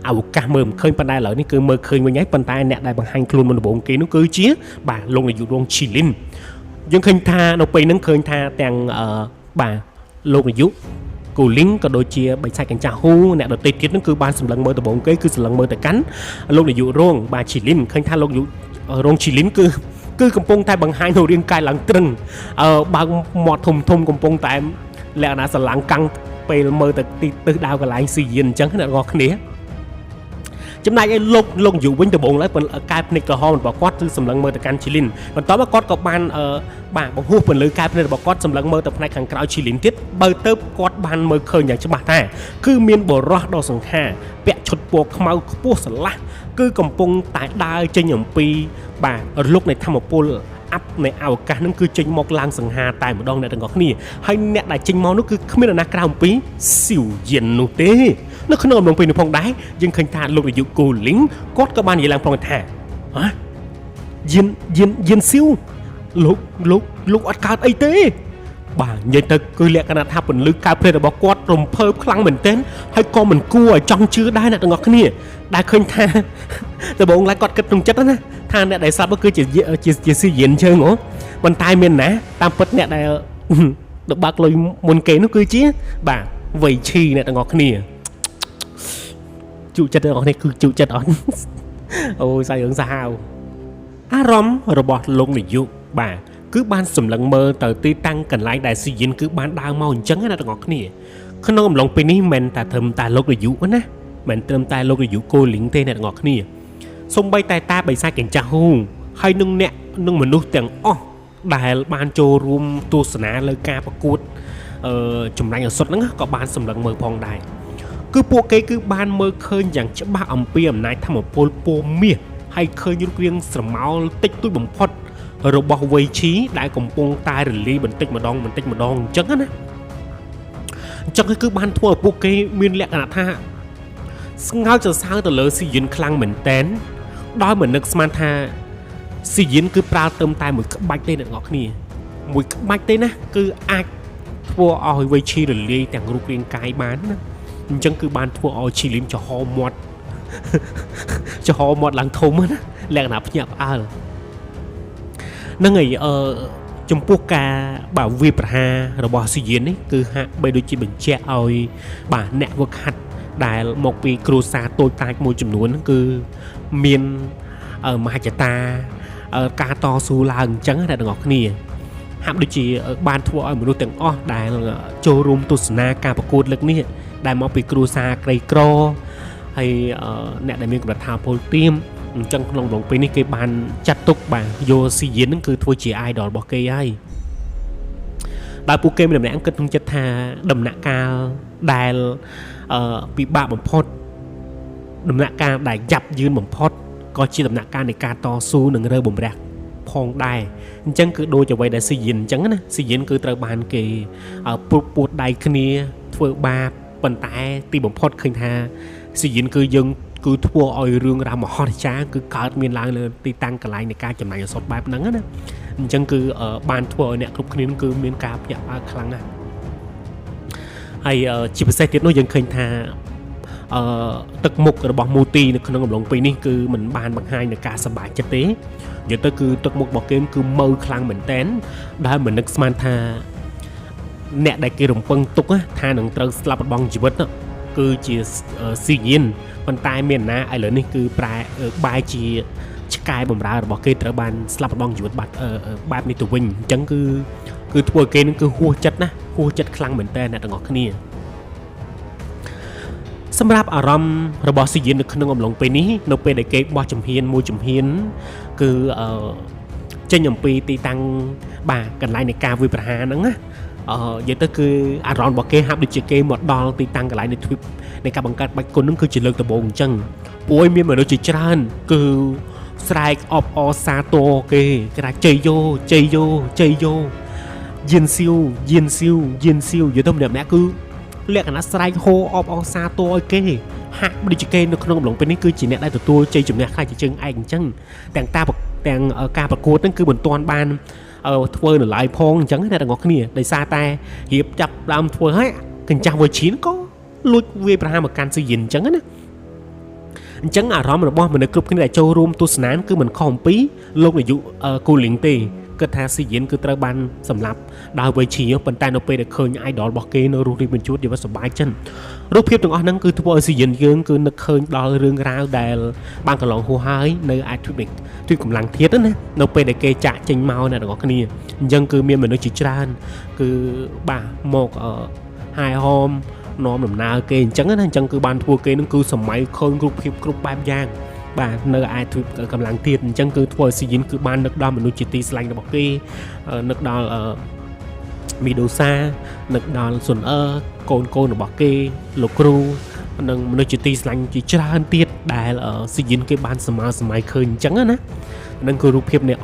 អវកាសមើលមិនឃើញប៉ុន្តែឥឡូវនេះគឺមើលឃើញវិញហើយប៉ុន្តែអ្នកដែលបង្ហាញខ្លួនមុនដំបូងគេនោះគឺជាបាទលោកនាយករងឈីលីនយើងឃើញថានៅពេលហ្នឹងឃើញថាទាំងបាទលោកនាយកគូលីងក៏ដូចជាបិសាច់កញ្ចាស់ហ៊ូអ្នកដទៃទៀតហ្នឹងគឺបានសម្លឹងមើលដំបងគេគឺសម្លឹងមើលទៅកាន់លោកនាយករងបាទឈីលីនឃើញថាលោកនាយករងឈីលីនគឺកំពុងតែបង្ហាញនៅរាងកាយឡើងត្រឹងបើកមាត់ធំកំពុងតែលក្ខណៈស្រឡាំងកាំងពេលមើលទៅទីទិសដៅកន្លែងស៊ីយានអញ្ចឹងអ្នកនរគ្នាចំណែកឯលោកយូវិញដំបងឡើយកែភ្នែកក្រហមរបស់គាត់គឺសម្លឹងមើលទៅកាន់ឈីលីនបន្ទាប់មកគាត់ក៏បានបាទបង្ហោះពន្លឺកែភ្នែករបស់គាត់សម្លឹងមើលទៅផ្នែកខាងក្រៅឈីលីនទៀតបើទៅគាត់បានមើលឃើញយ៉ាងច្បាស់ថាគឺមានបរោះដ៏សង្ហាពាក់ឈុតពណ៌ខ្មៅខ្ពស់ស្រឡះគឺកំពុងតែដើរចេញអំពីបាទរលកនៃធម្មពលអាប់នៃអវកាសនឹងគឺចេញមកឡើងសង្ហាតែម្ដងអ្នកទាំងអស់គ្នាហើយអ្នកដែលចេញមកនោះគឺគ្មាននរណាក្រៅអំពីស៊ីវយិននោះទេនៅក្នុងអំឡុងពេលនេះផងដែរយើងឃើញថាលោកនាយកគូលីងគាត់ក៏បាននិយាយឡើងផងថាយិនស៊ីវលោកអត់កើតអីទេបាទនិយាយទៅគឺលក្ខណៈថាពន្លឺកើតភ្នែករបស់គាត់រំភើបខ្លាំងមែនទែនហើយក៏មិនគួរឲ្យចង់ជឿដែរអ្នកទាំងអស់គ្នាដែលឃើញថាដំបូងឡើយគាត់គិតក្នុងចិត្តណាថាអ្នកដែលស្លាប់គឺជាស៊ីយិនជើងហ៎ប៉ុន្តែមានណាតាមពិតអ្នកដែលបើកលុយមុនគេនោះគឺជាបាទវៃឈីអ្នកទាំងអស់គ្នាជូចិត្តអ្នកទាំងអស់គ្នាគឺជូចិត្តអត់អូយសាយរឿងសាហាវអារម្មណ៍របស់លោកនាយកបាទគឺបានសម្លឹងមើលទៅទីតាំងកន្លែងដែលស៊ីយិនគឺបានដើរមកអញ្ចឹងណាទាំងអស់គ្នាក្នុងអំឡុងពេលនេះមិនតែត្រឹមតែលោកនាយកណាមិនត្រឹមតែលោកនាយកគូលីងទេអ្នកទាំងអស់គ្នាសូម្បីតែតាបិសាចកញ្ចាស់ហ៊ូហើយនឹងមនុស្សទាំងអស់ដែលបានចូលរួមទស្សនាលើការប្រកួតចម្រាញ់ឱសថហ្នឹងក៏បានសម្លឹងមើលផងដែរគឺពួកគេគឺបានមើលឃើញយ៉ាងច្បាស់អំពីអំណាចធម្មពលពណ៌មាសហើយឃើញរូបរាងស្រមោលតិចតួចបំផុតរបស់វៃឈីដែលកំពុងតែរលាយបន្តិចម្ដងអញ្ចឹងណាអញ្ចឹងគឺបានធ្វើឲ្យពួកគេមានលក្ខណៈថាស្ងើចសរសើរទៅលើស៊ីយិនខ្លាំងមែនតែនដោយមិននឹកស្មានថាស៊ីយិនគឺប្រើត្រឹមតែមួយក្បាច់ទេអ្នកនរគ្នាមួយក្បាច់ទេណាគឺអាចធ្វើឲ្យវៃឈីរលាយទាំងរូបរាងកាយបានណាអញ្ចឹងគឺបានធ្វើឲ្យឈីលីមចំហមាត់ឡើងធំណាលក្ខណៈភ្ញាក់ផ្អើលនឹងឯចំពោះការបាទវាប្រហាររបស់ស៊ីយិននេះគឺហាក់បីដូចជាបញ្ជាក់ឲ្យបាទអ្នកវឹកហាត់ដែលមកពីគ្រួសារតូចតាចមួយចំនួនគឺមានមហិច្ឆតាការតស៊ូឡើងអញ្ចឹងអ្នកទាំងអស់គ្នាហាក់ដូចជាបានធ្វើឲ្យមនុស្សទាំងអស់ដែលចូលរួមទស្សនាការប្រកួតលើកនេះដែលមកពីគ្រួសារក្រីក្រហើយអ្នកដែលមានកម្រិតថាពលទាមអញ្ចឹងក្នុងអំឡុងពេលនេះគេបានចាត់ទុកបាទយកស៊ីយិនហ្នឹងគឺធ្វើជា idol របស់គេហើយដែលពួកគេម្នាក់គិតក្នុងចិត្តថាដំណាក់កាលដែលពិបាកបំផុតដំណាក់កាលដែលយ៉ាប់យឺនបំផុតក៏ជាដំណាក់កាលនៃការតស៊ូនិងរើបំរះផងដែរអញ្ចឹងគឺដូចអ្វីដែលស៊ីយិនអញ្ចឹងណាស៊ីយិនគឺត្រូវបានគេពួតដៃគ្នាធ្វើបាបប៉ុន្តែទីបំផុតឃើញថាស៊ីយិនគឺយើងគឺធ្វើឲ្យរឿងរ៉ាវមហោទចារគឺកើតមានឡើងលើទីតាំងកន្លែងនៃការចំណាយឱសថបែបហ្នឹងណាអញ្ចឹងគឺបានធ្វើឲ្យអ្នកគ្រប់គ្នាគឺមានការភ្ញាក់ផ្អើលខ្លាំងណាស់ហើយជាពិសេសទៀតនោះយើងឃើញថាទឹកមុខរបស់មូទីនៅក្នុងអំឡុងពេលនេះគឺមិនបានបង្ហាញនៅការសប្បាយចិត្តទេនិយាយទៅគឺទឹកមុខរបស់គេគឺមើលខ្លាំងមែនតែនដែលមិននឹកស្មានថាអ្នកដែលគេរំពឹងទុកថានឹងត្រូវស្លាប់បង់ជីវិតគឺជាស៊ីយិនប៉ុន្តែមានណាឥឡូវនេះគឺប្រែបែរជាឆ្កែបំរើរបស់គេត្រូវបានស្លាប់បង់ជីវិតបាត់បែបនេះទៅវិញអញ្ចឹងគឺធ្វើឲ្យគេនឹងគឺហួសចិត្តណាហួសចិត្តខ្លាំងមែនតើអ្នកទាំងអស់គ្នាសម្រាប់អារម្មណ៍របស់ស៊ីយិននៅក្នុងអំឡុងពេលនេះនៅពេលដែលគេបោះជំហានមួយជំហានគឺចេញអំពីទីតាំងបាទកន្លែងនៃការវាយប្រហារហ្នឹងណានិយាយទៅគឺអារម្មណ៍របស់គេហាក់ដូចជាគេមកដល់ទីតាំងកន្លែងនៃទ្វីបនៃការបង្កើតបាច់គុណហ្នឹងគឺជាលើកដំបូងអញ្ចឹងព្រោះមានមនុស្សជាច្រើនគឺស្រែកអបអរសាទរគេគេថាជ័យយោយិនស៊ីវយិនទៅម្នាក់គឺលក្ខណៈស្រែកហូអបអរសាទរឲ្យគេ ហាក់ដូចជាគេនៅក្នុងកំឡុងពេលនេះគឺជាអ្នកដែលទទួលជ័យជំនះខ្លាចជាជើងឯកអញ្ចឹងទាំងការប្រកួតហ្នឹងគឺមិនទាន់បានធ្វើនៅឡើយផងអញ្ចឹងអ្នកទាំងអស់គ្នាដោយសារតែរៀបចាប់ដើមធ្វើហើយកញ្ចាស់វ៉ាឈីនក៏លួចវាយប្រហារមកកាន់ស៊ីយិនអញ្ចឹងណាអញ្ចឹងអារម្មណ៍របស់មនុស្សគ្រប់គ្នាដែលចូលរួមទស្សនាគឺមិនខុសអំពីលោកនាយកគូលីងទេគិតថាស៊ីយិនគឺត្រូវបានសម្លាប់ដោយវ៉ាឈីប៉ុន្តែនៅពេលដែលឃើញ idol របស់គេនៅរស់រីកបញ្ជូតវាសប្បាយចិនរូបភាពទាំងអស់ហ្នឹងគឺធ្វើឲ្យស៊ីយិនយើងគឺនឹកឃើញដល់រឿងរ៉ាវដែលបានកន្លងហួសហើយនៅឯទ្វីបកម្លាំងធាតុណានៅពេលដែលគេចាក់ចេញមកអ្នកទាំងអស់គ្នាអញ្ចឹងគឺមានមនុស្សជាច្រើនគឺបាទមកហាយហោមនាំដំណើរគេអញ្ចឹងណាអញ្ចឹងគឺបានធ្វើគេនឹងគឺសម័យឃើញរូបភាពគ្រប់បែបយ៉ាងបាទនៅឯទ្វីបកម្លាំងទៀតអញ្ចឹងគឺធ្វើឲ្យស៊ីយិនគឺបាននឹកដល់មនុស្សជាទីស្រឡាញ់របស់គេនឹកដល់មីដូសានឹកដល់ស៊ុនអឺកូនរបស់គេលោកគ្រូនិងមនុស្សជាទីស្រឡាញ់ជាច្រើនទៀតដែលស៊ីយិនគេបានសម័យឃើញអញ្ចឹងណានឹងគឺរូបភាពនៃ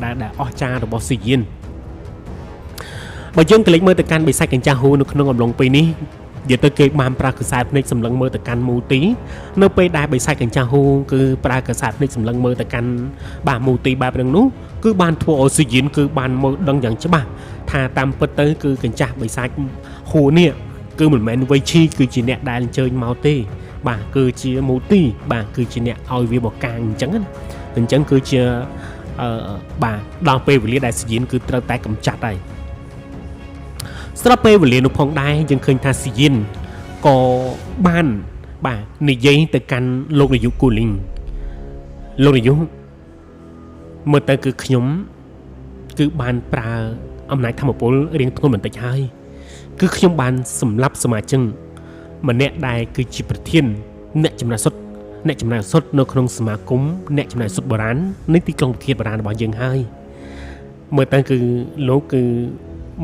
ដែលអស្ចារ្យរបស់ស៊ីយិនបើយើងក្លែកមើលទៅកាន់បិសាចកញ្ចាស់ហ៊ូនៅក្នុងអំឡុងពេលនេះនិយាយទៅគេបានប្រើកសែតភ្នែកសម្លឹងមើលទៅកាន់មូទីនៅពេលដែលបិសាចកញ្ចាស់ហ៊ូគឺប្រើកសែតភ្នែកសម្លឹងមើលទៅកាន់បាទមូទីបែបហ្នឹងនោះគឺបានធ្វើឲ្យស៊ីយិនគឺបានមើលដឹងយ៉ាងច្បាស់ថាតាមពិតទៅគឺកញ្ចាស់បិសាចហ៊ូនេះគឺមិនមែនវៃឈីគឺជាអ្នកដែលអញ្ជើញមកទេបាទគឺជាមូទីបាទគឺជាអ្នកឲ្យវាបកាងអញ្ចឹងណាអញ្ចឹងគឺជាបាទដល់ពេលវេលាដែលស៊ីយិនគឺត្រូវតែកម្ចាត់ហើយស្រាប់ពេលវេលានោះផងដែរយើងឃើញថាស៊ីយិនក៏បានបាទនិយាយទៅកាន់លោកនាយកគូលីងលោកនាយកមើលទៅគឺខ្ញុំគឺបានប្រើអំណាចធម្មពលរៀងធ្ងន់បន្តិចហើយគឺខ្ញុំបានសម្លាប់សមាជិកម្នាក់ដែលគឺជាប្រធានអ្នកចំណាយសុទ្ធនៅក្នុងសមាគមអ្នកចំណាយសុទ្ធបុរាណនៃទីក្រុងធាតុបុរាណរបស់យើងហើយមើលទៅគឺលោកគឺ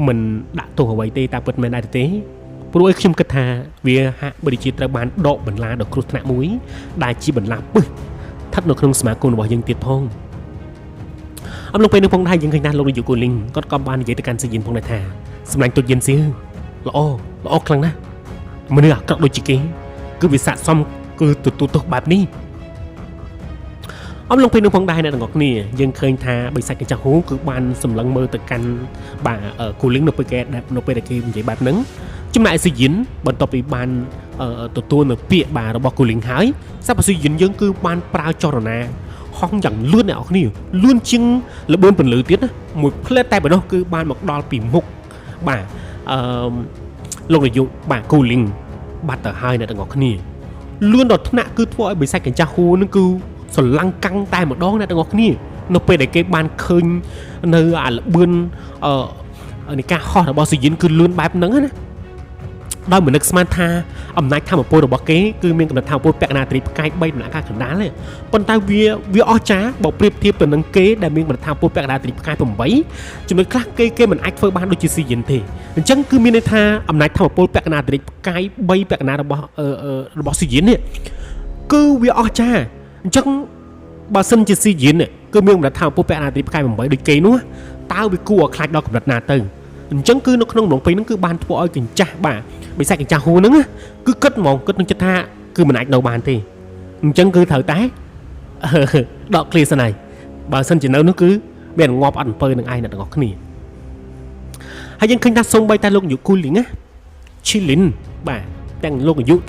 មិនដាក់ទោសអ្វីទេតាមពិតមែនដែរទេព្រោះឲ្យខ្ញុំគិតថាវាហាក់បីជាត្រូវបានដកបន្លាដល់គ្រោះថ្នាក់មួយដែលជាបន្លាពឹសស្ថិតនៅក្នុងសមាគមរបស់យើងទៀតផងអំឡុងពេលនេះផងដែរយើងឃើញថាលោកនាយកគូលីងគាត់ក៏បាននិយាយទៅកាន់ស៊ីយិនផងដែរថាសម្លាញ់ទុតយិនសៀល្អខ្លាំងណាស់មនុស្សអាក្រក់ដូចជាគេគឺវាស័ក្តិសមគឺទទួលទោសបែបនេះអំឡុងពេលនោះផងដែរអ្នកទាំងអស់គ្នាយើងឃើញថាបិសាចកញ្ចាស់ហ៊ូគឺបានសម្លឹងមើលទៅកាន់បាទគូលីងនៅពេលដែលគេនិយាយបែបហ្នឹងចំណែកស៊ីយិនបន្ទាប់ពីបានទទួលនៅពាក្យបាទរបស់គូលីងហើយសព្វស៊ីយិនយើងគឺបានប្រើចរណាហោះយ៉ាងលឿនអ្នកនរគ្នាលឿនជាងលបឿនពន្លឺទៀតណាមួយផ្លែតតែប៉ុណ្ណោះគឺបានមកដល់ពីមុខបាទលោកនាយកបាទគូលីងបាត់ទៅហើយអ្នកទាំងអស់គ្នាលឿនដល់ថ្នាក់គឺធ្វើឲ្យបិសាចកញ្ចាស់ហ៊ូនឹងគឺស្រឡាំងកាំងតែម្ដងអ្នកទាំងអស់គ្នានៅពេលដែលគេបានឃើញនៅអាលបឿននៃការហោះរបស់ស៊ីយិនគឺលឿនបែបហ្នឹងណាដោយមិននឹកស្មានថាអំណាចធម្មពលរបស់គេគឺមានកម្រិតធម្មពលពាក់កណ្ដាលត្រីផ្កាយ3ដំណាក់កាលកណ្ដាលទេប៉ុន្តែវាអស្ចារ្យបើប្រៀបធៀបទៅនឹងគេដែលមានកម្រិតធម្មពលពាក់កណ្ដាលត្រីផ្កាយ8ចំណុចខ្លះគេមិនអាចធ្វើបានដូចជាស៊ីយិនទេអញ្ចឹងគឺមានន័យថាអំណាចធម្មពលពាក់កណ្ដាលត្រីផ្កាយ3ពាក់កណ្ដាលរបស់ស៊ីយិននេះគឺវាអស្ចារ្យអញ្ចឹងបើសិនជាស៊ីយិនគឺមានកម្រិតធម្មពលពាក់កណ្ដាលត្រីផ្កាយ8ដូចគេនោះតើវាគួរឲ្យខ្លាចដល់កម្រិតណាទៅអញ្ចឹងគឺនៅក្នុងអំឡុងពេលហ្នឹងគឺបានធ្វើឲ្យកញ្ចាស់បាទបិសាចកញ្ចាស់ហ៊ូហ្នឹងគឺគិតហ្មងគិតនឹងចិត្តថាគឺមិនអាចនៅបានទេអញ្ចឹងគឺត្រូវតែដកឃ្លាសិនហើយបើសិនជានៅនោះគឺមានងាប់អត់អំពើនឹងឯងអ្នកទាំងអស់គ្នាហើយយើងឃើញថាសូម្បីតែលោកនាយកគូលីងណាឈីលីនបាទទាំងលោកនាយក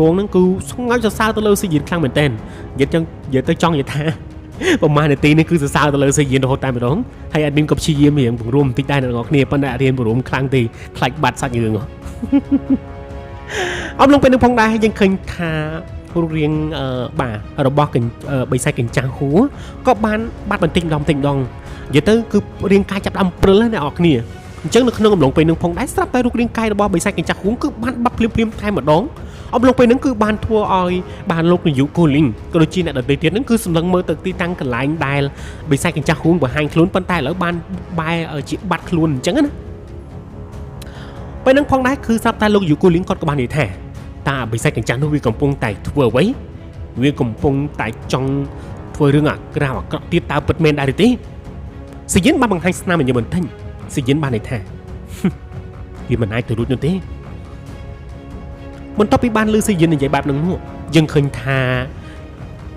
រងហ្នឹងគឺស្ងើចសរសើរទៅលើស៊ីយិនខ្លាំងមែនតើនិយាយទៅចង់និយាយថាប្រហែលនាទីនេះគឺសរសើរទៅលើស៊ីយិនរហូតតែម្ដងហើយadminក៏ព្យាយាមរៀងបង្រួមបន្តិចដែរអ្នកនរគ្នាប៉ុន្តែរៀនបង្រួមខ្លាំងទេខ្លាចបាត់សាច់រឿងអំឡុងពេលនេះផងដែរយើងឃើញថារូបរាងបាទរបស់បិសាចកញ្ចាស់ហ៊ូក៏បានបាត់បន្តិចម្ដងនិយាយទៅគឺរាងកាយចាប់ដើមព្រិលណាអ្នកនរគ្នាអញ្ចឹងនៅក្នុងអំឡុងពេលនឹងផងដែរស្រាប់តែរូបរាងកាយរបស់បិសាចកញ្ចាស់ហ៊ូគឺបានបាត់ភ្លាមតែម្ដងអំឡុងពេលហ្នឹងគឺបានធ្វើឲ្យបានលោកនាយកគូលីងក៏ដូចជាអ្នកដទៃទៀតហ្នឹងគឺសម្លឹងមើលទៅទីតាំងកន្លែងដែលបិសាចកញ្ចាស់ហ៊ូបង្ហាញខ្លួនប៉ុន្តែឥឡូវបានបែរជាបាត់ខ្លួនអញ្ចឹងណាពេលហ្នឹងផងដែរគឺស្រាប់តែលោកនាយកគូលីងគាត់ក៏បាននិយាយថាតើបិសាចកញ្ចាស់នោះវាកំពុងតែធ្វើអ្វីវាកំពុងតែចង់ធ្វើរឿងអាក្រក់ទៀតតើពិតមែនដែរទេស៊ីយិនបានបង្ហាញស្នាមញញឹមបន្តិចស៊ីយិនបាននិយាយថាវាមិនអាចទៅរួចនោះទេបន្ទាប់ពីបានឮស៊ីយិននិយាយបែបហ្នឹងនោះ យើងឃើញថា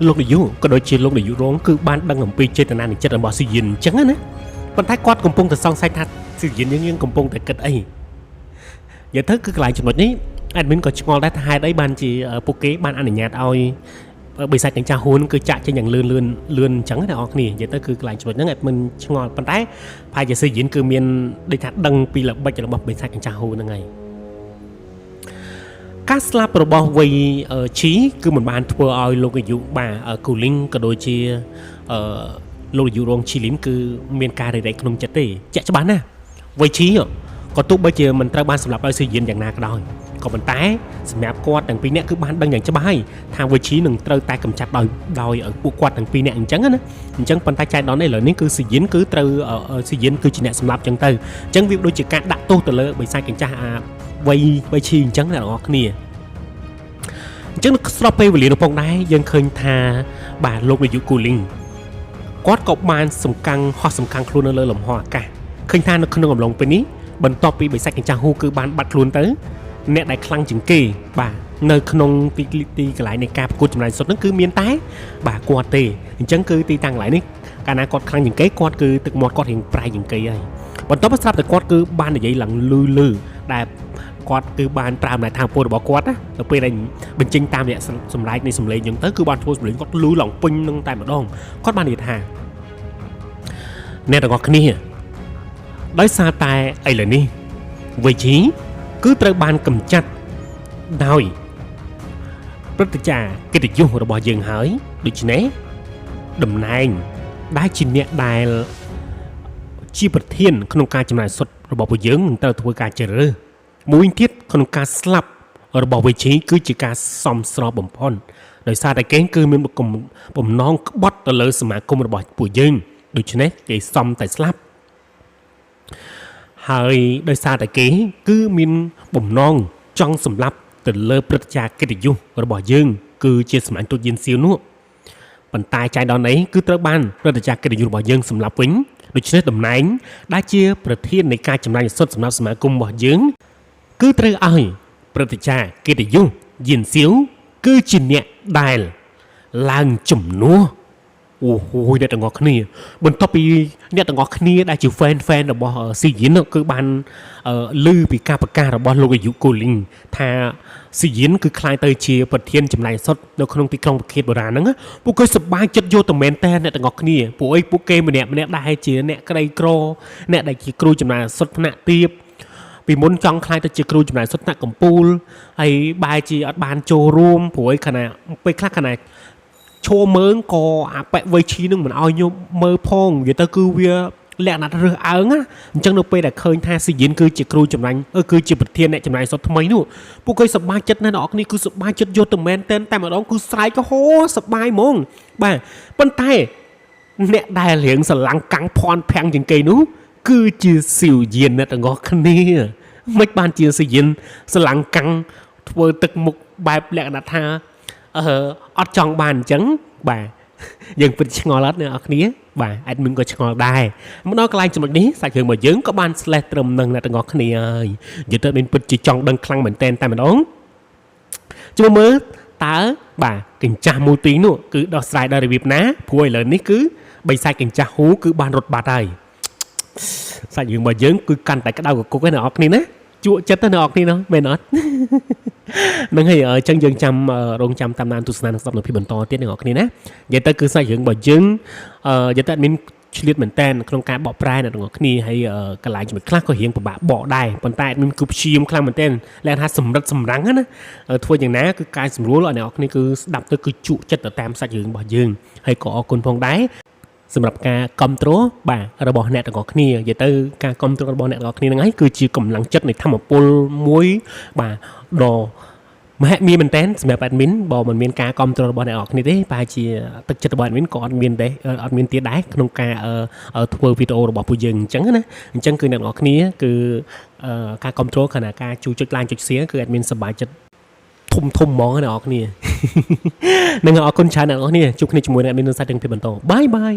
លោកនាយកក៏ដូចជាលោកនាយករងគឺបានដឹងអំពីចេតនានៃចិត្តរបស់ស៊ីយិនអញ្ចឹងណាប៉ុន្តែគាត់កំពុងតែសង្ស័យថាស៊ីយិនយើងកំពុងតែគិតអីនិយាយទៅគឺកន្លែងចំណុចនេះអេដមីនក៏ឆ្ងល់ដែរថាហេតុអីបានជាពួកគេបានអនុញ្ញាតឲ្យបិសាចកញ្ចាស់ហ៊ូនគឺចាក់ចេញយ៉ាងលឿនអញ្ចឹងណាបងប្អូននិយាយទៅគឺកន្លែងចំណុចហ្នឹងអេដមីនឆ្ងល់ប៉ុន្តែប្រហែលជាស៊ីយិនគឺមានដូចថាដឹងពីល្បិចរបស់បិសាចកញ្ចាស់ហ៊ូនហ្នឹងហើយការស្លាប់របស់វ័យឈីគឺមិនបានធ្វើឲ្យលោកនាយកបាទគូលីងក៏ដូចជាលោកនាយករងឈីលីនគឺមានការរែកក្នុងចិត្តទេជាក់ច្បាស់ណាស់វ័យឈីក៏ទោះបីជាមិនត្រូវបានសម្លាប់ដោយស៊ីយិនយ៉ាងណាក៏ដោយក៏ប៉ុន្តែសម្រាប់គាត់ទាំងពីរនាក់គឺបានដឹងយ៉ាងច្បាស់ហើយថាវ័យឈីនឹងត្រូវតែកម្ចាត់ដោយពួកគាត់ទាំងពីរនាក់អញ្ចឹងណាអញ្ចឹងប៉ុន្តែចៃដន្យឥឡូវនេះគឺស៊ីយិនគឺត្រូវស៊ីយិនគឺជាអ្នកសម្លាប់អញ្ចឹងទៅអញ្ចឹងវាដូចជាការដាក់ទោសទៅលើបិសាចកញ្ចាស់វ័យឈីអញ្ចឹងអ្នកនរគ្នាអញ្ចឹងស្របពេលវេលានោះផងដែរយើងឃើញថាបាទលោកនាយកគូលីងគាត់ក៏បានសំកាំងហោះសំកាំងខ្លួននៅលើលំហអាកាសឃើញថានៅក្នុងអំឡុងពេលនេះបន្ទាប់ពីបិសាចកញ្ចាស់ហ៊ូគឺបានបាត់ខ្លួនទៅអ្នកដែលខ្លាំងជាងគេបាទនៅក្នុងទីកន្លែងនៃការប្រកួតចម្លើយសុទ្ធហ្នឹងគឺមានតែបាទគាត់ទេអញ្ចឹងគឺទីតាំងកន្លែងនេះកាលណាគាត់ខ្លាំងជាងគេគាត់គឺទឹកមាត់គាត់រៀងប្រៃជាងគេហើយបន្ទាប់ពីស្រាប់តែគាត់គឺបាននិយាយឡើងលឺដែលគាត់គឺបានប្រើអំណាចថាពលរបស់គាត់ណាទៅពេលដែលបញ្ចេញតាមរយៈសម្លេងនៃសម្លេងអញ្ចឹងទៅគឺបានធ្វើសម្លេងគាត់លឺឡើងពេញនឹងតែម្ដងគាត់បាននិយាយថាអ្នកទាំងអស់គ្នាដោយសារតែឥឡូវនេះវ័យជីគឺត្រូវបានកម្ចាត់ដោយព្រឹទ្ធាចារ្យកិត្តិយសរបស់យើងហើយដូច្នេះតំណែងដែលជាអ្នកដែលជាប្រធានក្នុងការចំណាយសុទ្ធរបស់ពួកយើងនឹងត្រូវធ្វើការជ្រើសរើសមួយទៀតក្នុងការស្លាប់របស់វ័យជីគឺជាការសមស្របបំផុតដោយសារតែគេគឺមានបំណងក្បត់ទៅលើសមាគមរបស់ពួកយើងដូច្នេះគេសមតែស្លាប់ហើយដោយសារតែគេគឺមានបំណងចង់សម្លាប់ទៅលើព្រឹទ្ធាចារ្យកិត្តិយសរបស់យើងគឺជាសម្លាញ់ទូចយិនសៀវនោះប៉ុន្តែចៃដន្យនេះគឺត្រូវបានព្រឹទ្ធាចារ្យកិត្តិយសរបស់យើងសម្លាប់វិញដូច្នេះតំណែងដែលជាប្រធាននៃការចំណាយសុទ្ធសម្រាប់សមាគមរបស់យើងគឺត្រូវឲ្យព្រឹទ្ធាចារ្យកិត្តិយសយិនសៀវគឺជាអ្នកដែលឡើងជំនួសអូហូយអ្នកទាំងអស់គ្នាបន្ទាប់ពីអ្នកទាំងអស់គ្នាដែលជា fan របស់ស៊ីយិនគឺបានឮពីការប្រកាសរបស់លោកនាយកគូលីងថាស៊ីយិនគឺខ្លាយទៅជាប្រធានចំណាយសុទ្ធនៅក្នុងទីក្រុងប្រខេតបុរាណហ្នឹងពួកគេសប្បាយចិត្តយកទៅមែនតើអ្នកទាំងអស់គ្នាពួកគេម្នាក់ដែលជាអ្នកក្រីក្រអ្នកដែលជាគ្រូចំណាយសុទ្ធថ្នាក់ទាបពីមុនចង់ខ្លាយទៅជាគ្រូចំណាយសុទ្ធថ្នាក់កំពូលហើយបែរជាអត់បានចូលរួមព្រោះខណៈពេលខ្លះខណៈឈោមើងក៏អាប៉ែវ័យឈីនឹងមិនឲ្យខ្ញុំមើលផងនិយាយទៅគឺវាលក្ខណៈរើសអើងណាអញ្ចឹងនៅពេលដែលឃើញថាស៊ីយិនគឺជាគ្រូចំណាញ់គឺជាប្រធានអ្នកចំណាយសុទ្ធថ្មីនោះពួកគេសប្បាយចិត្តណាស់អ្នកនរគ្នាគឺសប្បាយចិត្តយកទៅមែនតែម្ដងគឺស្រែកក៏ហូសប្បាយហ្មងបាទប៉ុន្តែអ្នកដែលរៀងស្រឡាំងកាំងភ័ណ្ឌភាំងជាងគេនោះគឺជាស៊ីវយិនអ្នកទាំងអស់គ្នាមិនបានជាស៊ីយិនស្រឡាំងកាំងធ្វើទឹកមុខបែបលក្ខណៈថាអត់ចង់បានអញ្ចឹងបាទយើងពិតឆ្ងល់អត់អ្នកនរគ្នាបាទអេដមីនក៏ឆ្ងល់ដែរមកដល់កន្លែងចំណុចនេះសាច់រឿងរបស់យើងក៏បាន slash ត្រឹមនឹងអ្នកទាំងអស់គ្នាហើយនិយាយទៅមានពិតជាចង់ដឹងខ្លាំងមែនតែម្ដងជួយមើលតើបាទកញ្ចាស់មួយទីនោះគឺដោះស្រាយដោយរបៀបណាព្រោះឥឡូវនេះគឺបិសាចកញ្ចាស់ហ៊ូគឺបានរត់បាត់ហើយសាច់រឿងរបស់យើងគឺកាន់តែក្តៅកគុកឯអ្នកនរគ្នាណាជក់ចិត្តទៅអ្នកនរគ្នានោះមែនអត់នឹងហើយអញ្ចឹងយើងរងចាំតាមដានទស្សនាស្ដាប់នៅពីបន្តទៀតអ្នកនរគ្នាណានិយាយទៅគឺសាច់រឿងរបស់យើងនិយាយទៅមានឆ្លៀតមែនតែនក្នុងការបកប្រែអ្នកនរគ្នាហើយកន្លែងចំណុចខ្លះក៏រៀងពិបាកបកដែរប៉ុន្តែមានគូព្យាយាមខ្លាំងមែនតែនលក្ខណៈសម្រិតសម្រាំងណាធ្វើយ៉ាងណាគឺកែសម្រួលឲ្យអ្នកនរគ្នាគឺស្ដាប់ទៅគឺជក់ចិត្តទៅតាមសាច់រឿងរបស់យើងហើយក៏អរគុណផងដែរសម្រាប់ការគ្រប់គ្រងបាទរបស់អ្នកទាំងអស់គ្នានិយាយទៅការគ្រប់គ្រងរបស់អ្នកទាំងអស់គ្នាហ្នឹងហើយគឺជាកម្លាំងចិត្តនៃធម្មពលមួយបាទដ៏មហិមាមែនតើសម្រាប់ admin បើមិនមានការគ្រប់គ្រងរបស់អ្នកទាំងអស់គ្នាទេប្រហែលជាទឹកចិត្តរបស់ admin ក៏អត់មានទៀតដែរក្នុងការធ្វើវីដេអូរបស់ពួកយើងអញ្ចឹងណាអញ្ចឹងគឺអ្នកទាំងអស់គ្នាគឺការគ្រប់គ្រងខណៈការជួយចុច like ចុច share គឺ admin សប្បាយចិត្តធំហ្មងអ្នកទាំងអស់គ្នានឹងអរគុណច្រើនអ្នកទាំងអស់គ្នាជួបគ្នាជាមួយអ្នកមាននៅសាច់រឿងពីបន្តបាយ